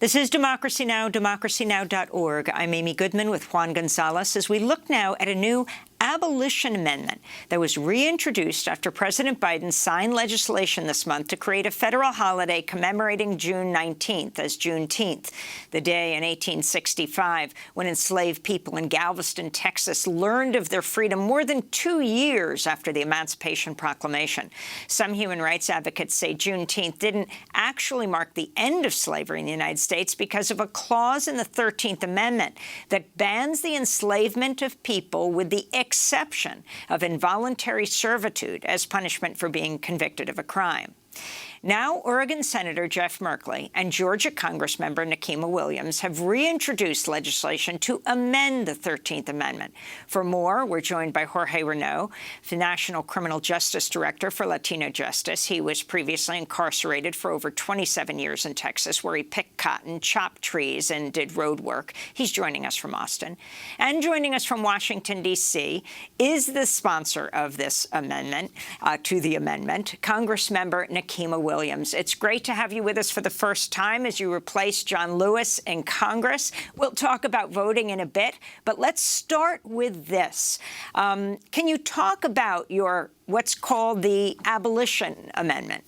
This is Democracy Now!, democracynow.org. I'm Amy Goodman with Juan Gonzalez as we look now at a new Abolition Amendment that was reintroduced after President Biden signed legislation this month to create a federal holiday commemorating June 19th as Juneteenth, the day in 1865 when enslaved people in Galveston, Texas, learned of their freedom more than 2 years after the Emancipation Proclamation. Some human rights advocates say Juneteenth didn't actually mark the end of slavery in the United States because of a clause in the 13th Amendment that bans the enslavement of people with the exception of involuntary servitude as punishment for being convicted of a crime. Now, Oregon Senator Jeff Merkley and Georgia Congressmember Nikema Williams have reintroduced legislation to amend the 13th Amendment. For more, we're joined by Jorge Renaud, the National Criminal Justice Director for LatinoJustice. He was previously incarcerated for over 27 years in Texas, where he picked cotton, chopped trees, and did road work. He's joining us from Austin. And joining us from Washington, D.C., is the sponsor of this amendment, Congressmember Nikema Williams. It's great to have you with us for the first time as you replace John Lewis in Congress. We'll talk about voting in a bit, but let's start with this. Can you talk about what's called the Abolition Amendment?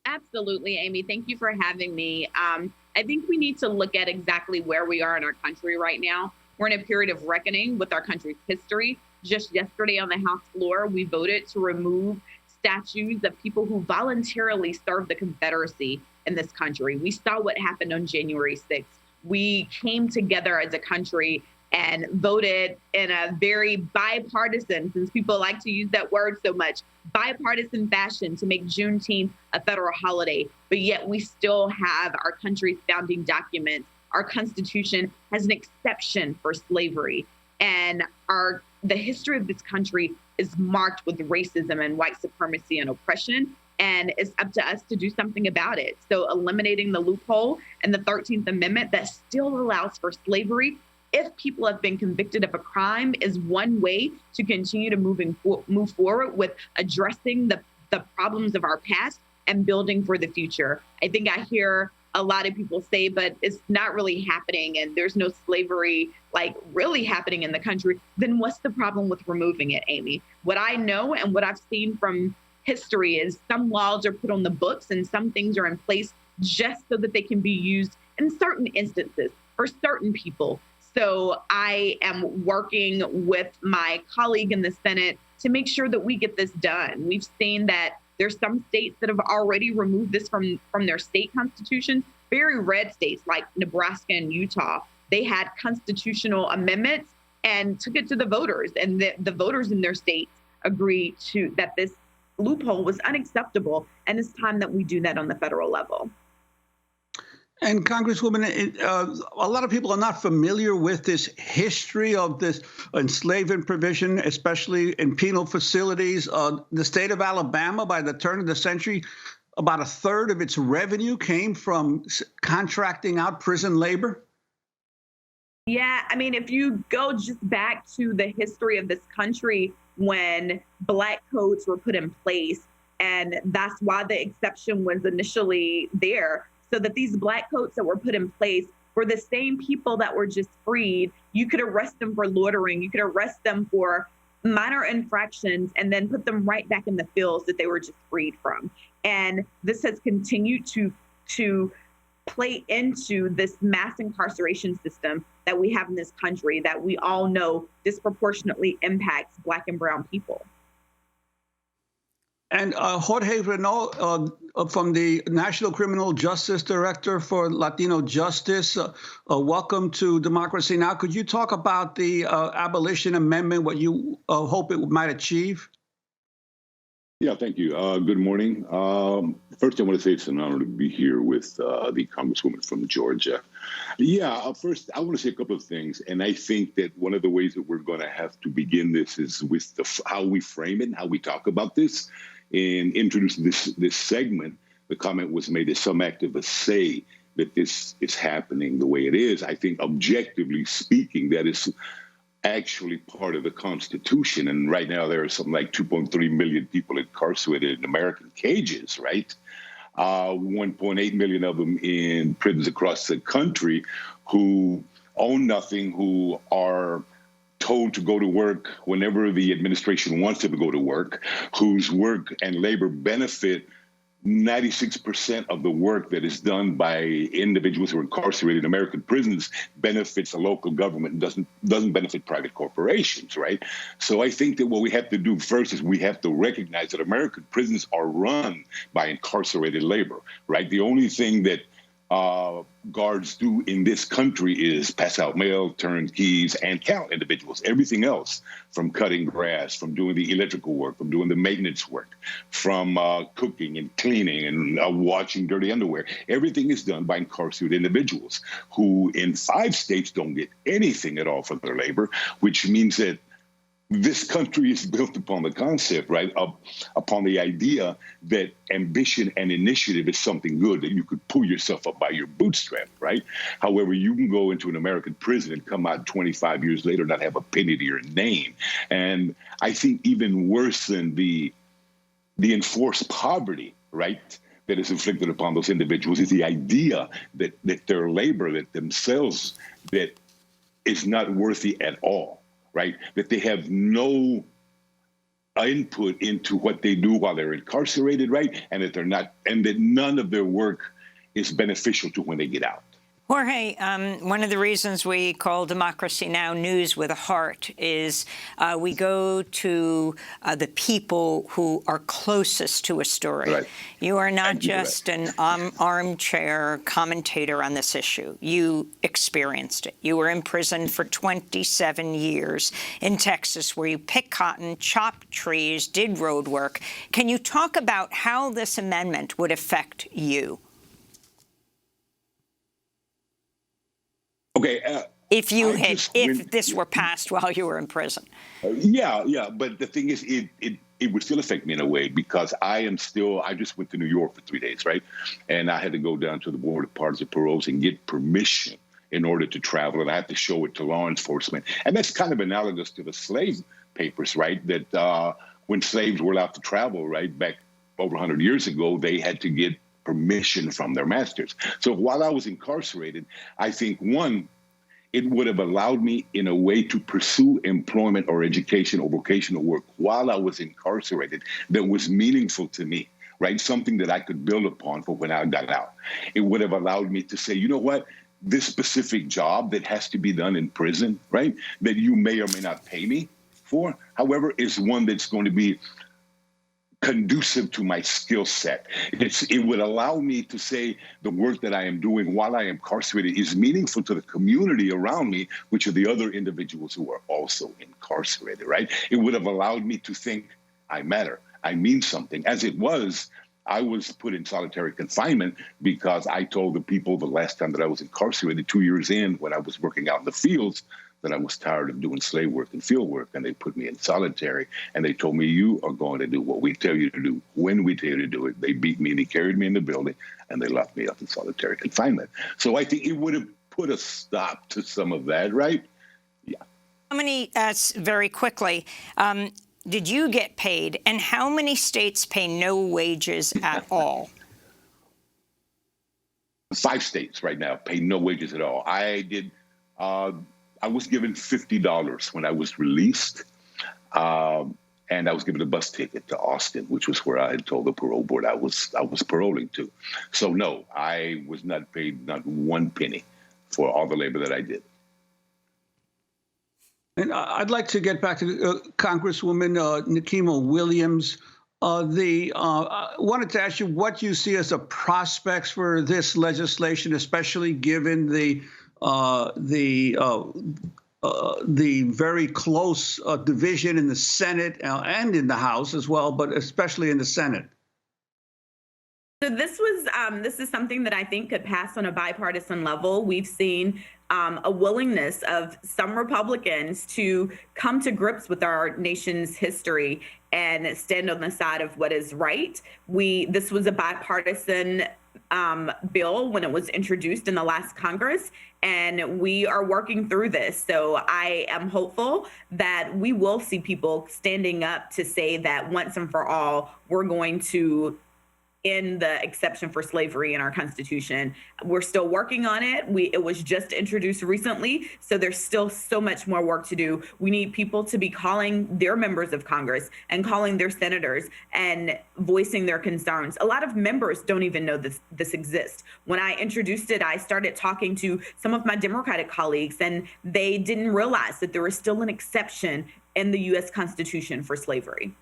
Absolutely, Amy. Thank you for having me. I think we need to look at exactly where we are in our country right now. We're in a period of reckoning with our country's history. Just yesterday on the House floor, we voted to remove statues of people who voluntarily served the Confederacy in this country. We saw what happened on January 6th. We came together as a country and voted in a very bipartisan, since people like to use that word so much, bipartisan fashion to make Juneteenth a federal holiday. But yet we still have our country's founding documents. Our Constitution has an exception for slavery. And the history of this country is marked with racism and white supremacy and oppression, and it's up to us to do something about it. So eliminating the loophole in the 13th Amendment that still allows for slavery if people have been convicted of a crime is one way to continue to move forward with addressing the problems of our past and building for the future. I think I hear a lot of people say, but it's not really happening and there's no slavery really happening in the country. Then what's the problem with removing it, Amy? What I know and what I've seen from history is some laws are put on the books and some things are in place just so that they can be used in certain instances for certain people. So I am working with my colleague in the Senate to make sure that we get this done. We've seen that there's some states that have already removed this from their state constitutions. Very red states like Nebraska and Utah, they had constitutional amendments and took it to the voters. And the voters in their states agreed that this loophole was unacceptable. And it's time that we do that on the federal level. And Congresswoman, a lot of people are not familiar with this history of this enslavement provision, especially in penal facilities. The state of Alabama, by the turn of the century, about a third of its revenue came from contracting out prison labor. Yeah, I mean, if you go just back to the history of this country when Black codes were put in place, and that's why the exception was initially there, so that these Black codes that were put in place were the same people that were just freed. You could arrest them for loitering. You could arrest them for minor infractions and then put them right back in the fields that they were just freed from. And this has continued to play into this mass incarceration system that we have in this country that we all know disproportionately impacts Black and brown people. And Jorge Renaud from the National Criminal Justice Director for LatinoJustice, welcome to Democracy Now! Could you talk about the Abolition Amendment, what you hope it might achieve? Yeah, thank you. Good morning. First, I want to say it's an honor to be here with the Congresswoman from Georgia. Yeah, first, I want to say a couple of things. And I think that one of the ways that we're going to have to begin this is with how we frame it and how we talk about this. In introducing this segment, the comment was made that some activists say that this is happening the way it is. I think objectively speaking, that is actually part of the Constitution. And right now there are something like 2.3 million people incarcerated in American cages, right? 1.8 million of them in prisons across the country who own nothing, who are told to go to work whenever the administration wants them to go to work, whose work and labor benefit 96% of the work that is done by individuals who are incarcerated in American prisons benefits the local government and doesn't benefit private corporations, right? So I think that what we have to do first is we have to recognize that American prisons are run by incarcerated labor, right? The only thing that guards do in this country is pass out mail, turn keys, and count individuals. Everything else, from cutting grass, from doing the electrical work, from doing the maintenance work, from cooking and cleaning and washing dirty underwear, everything is done by incarcerated individuals who in 5 states don't get anything at all for their labor, which means that this country is built upon the concept, right, upon the idea that ambition and initiative is something good, that you could pull yourself up by your bootstrap, right? However, you can go into an American prison and come out 25 years later not have a penny to your name. And I think even worse than the enforced poverty, right, that is inflicted upon those individuals is the idea that their labor, that themselves, that is not worthy at all. Right, that they have no input into what they do while they're incarcerated, right, and that they're not, and that none of their work is beneficial to when they get out. Jorge, one of the reasons we call Democracy Now! News with a heart is we go to the people who are closest to a story. Right. You are not just an armchair commentator on this issue. You experienced it. You were in prison for 27 years in Texas, where you picked cotton, chopped trees, did road work. Can you talk about how this amendment would affect you?Okay, if this were passed while you were in prison. Yeah, but the thing is, it would still affect me in a way because I just went to New York for 3 days, right? And I had to go down to the Board of Pardons and Paroles and get permission in order to travel, and I had to show it to law enforcement. And that's kind of analogous to the slave papers, right? That when slaves were allowed to travel, right, back over 100 years ago, they had to get permission from their masters. So while I was incarcerated, I think, one, it would have allowed me in a way to pursue employment or education or vocational work while I was incarcerated that was meaningful to me, right? Something that I could build upon for when I got out. It would have allowed me to say, you know what, this specific job that has to be done in prison, right, that you may or may not pay me for, however, is one that's going to be conducive to my skill set. It would allow me to say the work that I am doing while I am incarcerated is meaningful to the community around me, which are the other individuals who are also incarcerated, right? It would have allowed me to think I matter, I mean something. As it was, I was put in solitary confinement because I told the people the last time that I was incarcerated 2 years in when I was working out in the fields that I was tired of doing slave work and field work, and they put me in solitary, and they told me, you are going to do what we tell you to do when we tell you to do it. They beat me, they carried me in the building, and they locked me up in solitary confinement. So I think it would have put a stop to some of that, right? Yeah. How many, very quickly, did you get paid, and how many states pay no wages at all? 5 states right now pay no wages at all. I was given $50 when I was released, and I was given a bus ticket to Austin, which was where I had told the parole board I was paroling to. So no, I was not paid not 1 penny for all the labor that I did. And I'd like to get back to Congresswoman Nikema Williams. Wanted to ask you what you see as the prospects for this legislation, especially given the very close division in the Senate and in the House as well, but especially in the Senate. So this is something that I think could pass on a bipartisan level. We've seen a willingness of some Republicans to come to grips with our nation's history and stand on the side of what is right. This was a bipartisan bill when it was introduced in the last Congress, and we are working through this. So I am hopeful that we will see people standing up to say that once and for all, we're going to in the exception for slavery in our Constitution. We're still working on it. It was just introduced recently, so there's still so much more work to do. We need people to be calling their members of Congress and calling their senators and voicing their concerns. A lot of members don't even know this exists. When I introduced it, I started talking to some of my Democratic colleagues, and they didn't realize that there was still an exception in the U.S. Constitution for slavery.